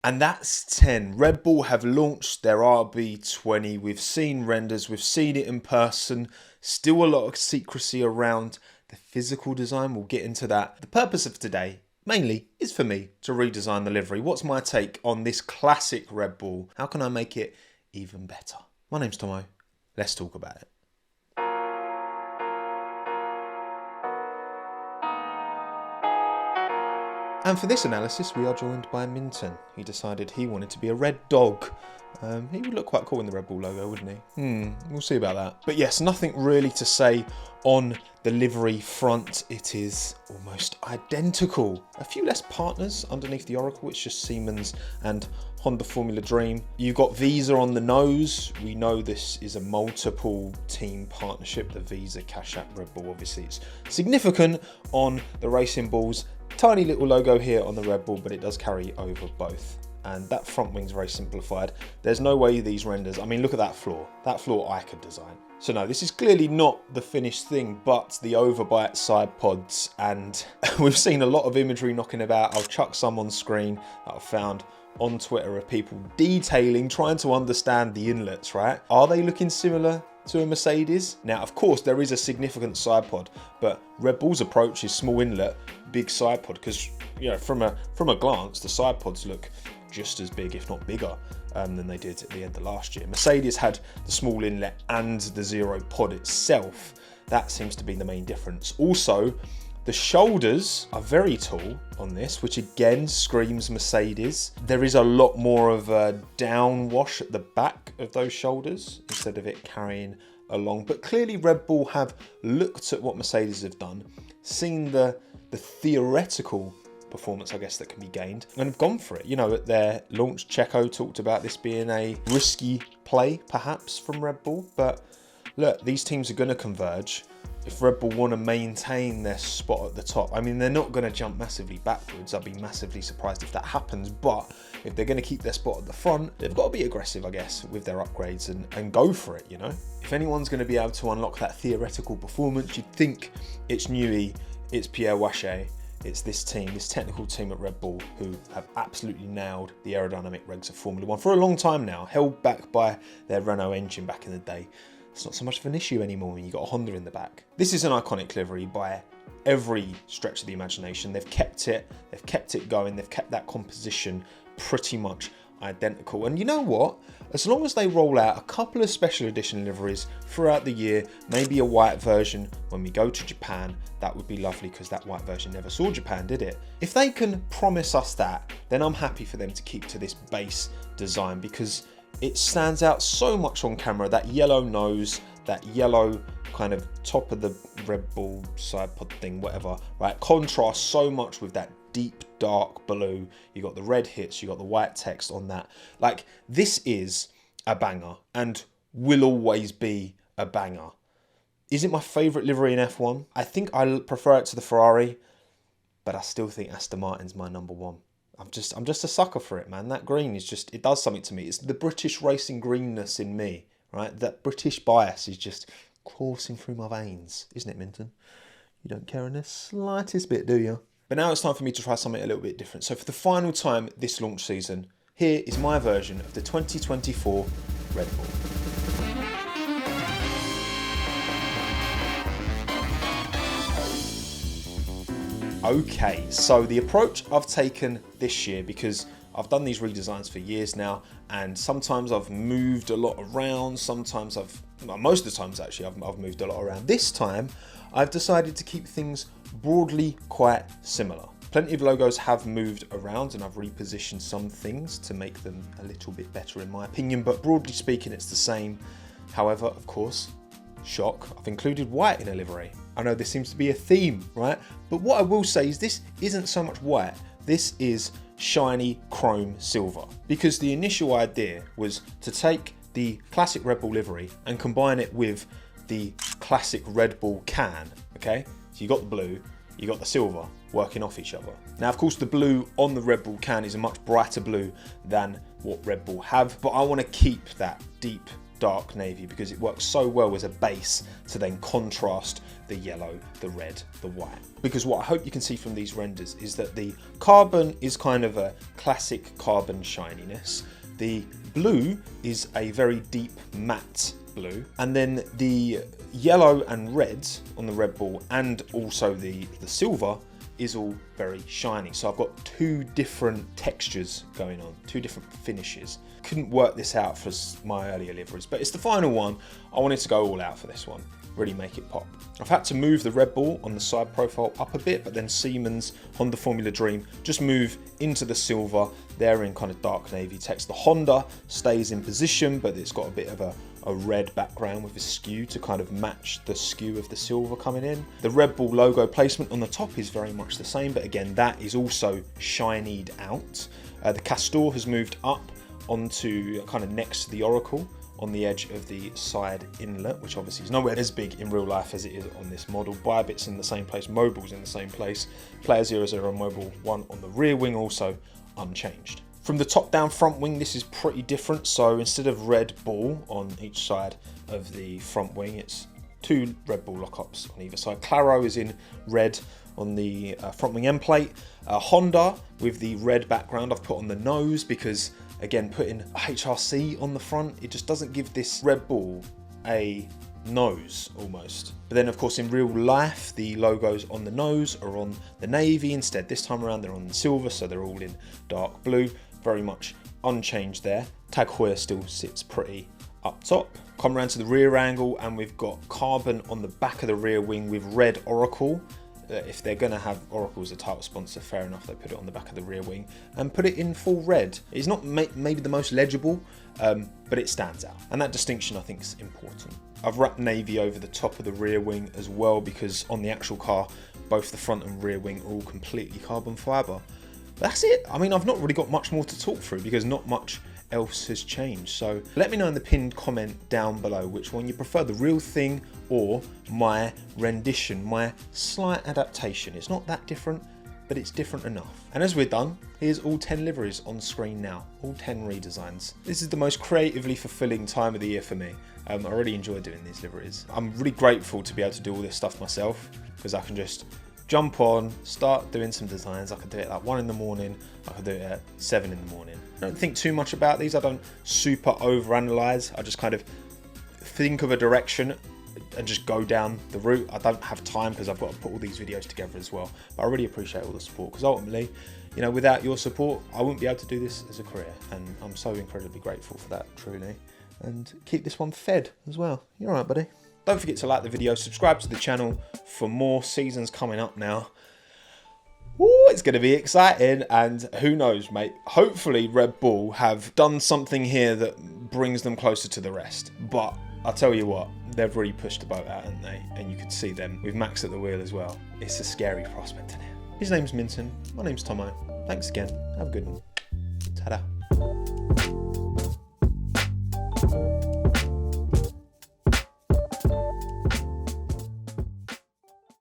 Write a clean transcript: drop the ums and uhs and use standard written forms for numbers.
And that's 10. Red Bull have launched their RB20. We've seen renders, we've seen it in person. Still a lot of secrecy around the physical design. We'll get into that. The purpose of today, mainly, is for me to redesign the livery. What's my take on this classic Red Bull? How can I make it even better? My name's Tommo. Let's talk about it. And for this analysis, we are joined by Minton. He decided he wanted to be a red dog. He would look quite cool in the Red Bull logo, wouldn't he? We'll see about that. But yes, nothing really to say on the livery front. It is almost identical. A few less partners underneath the Oracle. It's just Siemens and Honda Formula Dream. You've got Visa on the nose. We know this is a multiple team partnership. The Visa Cash App Red Bull, obviously, it's significant on the racing balls. Tiny little logo here on the Red Bull, but it does carry over both. And that front wing's very simplified. There's no way these renders, I mean, look at that floor. That floor I could design. So no, this is clearly not the finished thing, but the overbite side pods. And we've seen a lot of imagery knocking about. I'll chuck some on screen that I've found on Twitter of people detailing, trying to understand the inlets, right? Are they looking similar to a Mercedes? Now, of course, there is a significant side pod, but Red Bull's approach is small inlet, big side pod, because, you know, from a glance, the side pods look just as big, if not bigger, than they did at the end of last year. Mercedes had the small inlet and the zero pod itself. That seems to be the main difference. Also, the shoulders are very tall on this, which again screams Mercedes. There is a lot more of a downwash at the back of those shoulders instead of it carrying along. But clearly Red Bull have looked at what Mercedes have done, seen the theoretical performance, I guess, that can be gained, and have gone for it. You know, at their launch, Checo talked about this being a risky play, perhaps, from Red Bull. But look, these teams are going to converge. If Red Bull want to maintain their spot at the top, I mean, they're not going to jump massively backwards. I'd be massively surprised if that happens. But if they're going to keep their spot at the front, they've got to be aggressive, I guess, with their upgrades and go for it, you know? If anyone's going to be able to unlock that theoretical performance, you'd think it's Newey, it's Pierre Wache, it's this team, this technical team at Red Bull, who have absolutely nailed the aerodynamic regs of Formula 1 for a long time now, held back by their Renault engine back in the day. It's not so much of an issue anymore when you've got a Honda in the back. This is an iconic livery by every stretch of the imagination. They've kept it going, they've kept that composition pretty much identical. And you know what? As long as they roll out a couple of special edition liveries throughout the year, maybe a white version when we go to Japan, that would be lovely, because that white version never saw Japan, did it? If they can promise us that, then I'm happy for them to keep to this base design, because it stands out so much on camera. That yellow nose, that yellow kind of top of the Red Bull side pod thing, whatever, right? Contrasts so much with that deep dark blue. You got the red hits, you got the white text on that. Like, this is a banger and will always be a banger. Is it my favourite livery in F1? I think I prefer it to the Ferrari, but I still think Aston Martin's my number one. I'm just a sucker for it, man. That green is just, it does something to me. It's the British racing greenness in me, right? That British bias is just coursing through my veins, isn't it, Minton? You don't care in the slightest bit, do you? But now it's time for me to try something a little bit different. So for the final time this launch season, here is my version of the 2024 Red Bull. Okay, so the approach I've taken this year, because I've done these redesigns for years now, and sometimes I've moved a lot around, most of the times actually, I've moved a lot around. This time, I've decided to keep things broadly quite similar. Plenty of logos have moved around, and I've repositioned some things to make them a little bit better in my opinion, but broadly speaking, it's the same. However, of course, shock, I've included white in a livery. I know this seems to be a theme, right? But what I will say is this isn't so much white. This is shiny chrome silver, because the initial idea was to take the classic Red Bull livery and combine it with the classic Red Bull can, okay? So you got the blue, you got the silver working off each other. Now, of course, the blue on the Red Bull can is a much brighter blue than what Red Bull have, but I want to keep that deep dark navy because it works so well as a base to then contrast the yellow, the red, the white. Because what I hope you can see from these renders is that the carbon is kind of a classic carbon shininess. The blue is a very deep matte blue, and then the yellow and red on the Red Bull and also the silver is all very shiny. So I've got two different textures going on, two different finishes. Couldn't work this out for my earlier liveries, but it's the final one. I wanted to go all out for this one, really make it pop. I've had to move the Red Bull on the side profile up a bit, but then Siemens Honda Formula Dream just move into the silver. They're in kind of dark navy text. The Honda stays in position, but it's got a bit of a red background with a skew to kind of match the skew of the silver coming in. The Red Bull logo placement on the top is very much the same, but again, that is also shinied out. The Castor has moved up onto kind of next to the Oracle on the edge of the side inlet, which obviously is nowhere as big in real life as it is on this model. Bybit's in the same place, Mobile's in the same place. Player 00 Mobile 1 on the rear wing also unchanged. From the top down front wing, this is pretty different. So instead of Red Bull on each side of the front wing, it's two Red Bull lockups on either side. Claro is in red on the front wing end plate. Honda with the red background I've put on the nose because, again, putting HRC on the front, it just doesn't give this Red Bull a nose almost. But then of course in real life the logos on the nose are on the navy instead. This time around they're on the silver, so they're all in dark blue, very much unchanged there. Tag Heuer still sits pretty up top. Come around to the rear angle and we've got carbon on the back of the rear wing with red Oracle. If they're going to have Oracle as a title sponsor, fair enough, they put it on the back of the rear wing and put it in full red. It's not maybe the most legible, but it stands out. And that distinction I think is important. I've wrapped navy over the top of the rear wing as well because on the actual car, both the front and rear wing are all completely carbon fibre. That's it. I mean, I've not really got much more to talk through because not much else has changed. So let me know in the pinned comment down below which one you prefer, the real thing or my rendition, my slight adaptation. It's not that different, but it's different enough. And as we're done, here's all 10 liveries on screen now, all 10 redesigns. This is the most creatively fulfilling time of the year for me. I really enjoy doing these liveries. I'm really grateful to be able to do all this stuff myself because I can just jump on, start doing some designs. I could do it at 1 in the morning, I could do it at 7 in the morning. I don't think too much about these, I don't super overanalyze. I just kind of think of a direction and just go down the route. I don't have time because I've got to put all these videos together as well. But I really appreciate all the support because ultimately, you know, without your support, I wouldn't be able to do this as a career. And I'm so incredibly grateful for that, truly. And keep this one fed as well. You're all right, buddy. Don't forget to like the video, subscribe to the channel for more seasons coming up now. Ooh, it's going to be exciting, and who knows, mate. Hopefully Red Bull have done something here that brings them closer to the rest. But I'll tell you what, they've really pushed the boat out, haven't they? And you could see them with Max at the wheel as well. It's a scary prospect, isn't it? His name's Minton, my name's Tommo. Thanks again, have a good one. Ta-da.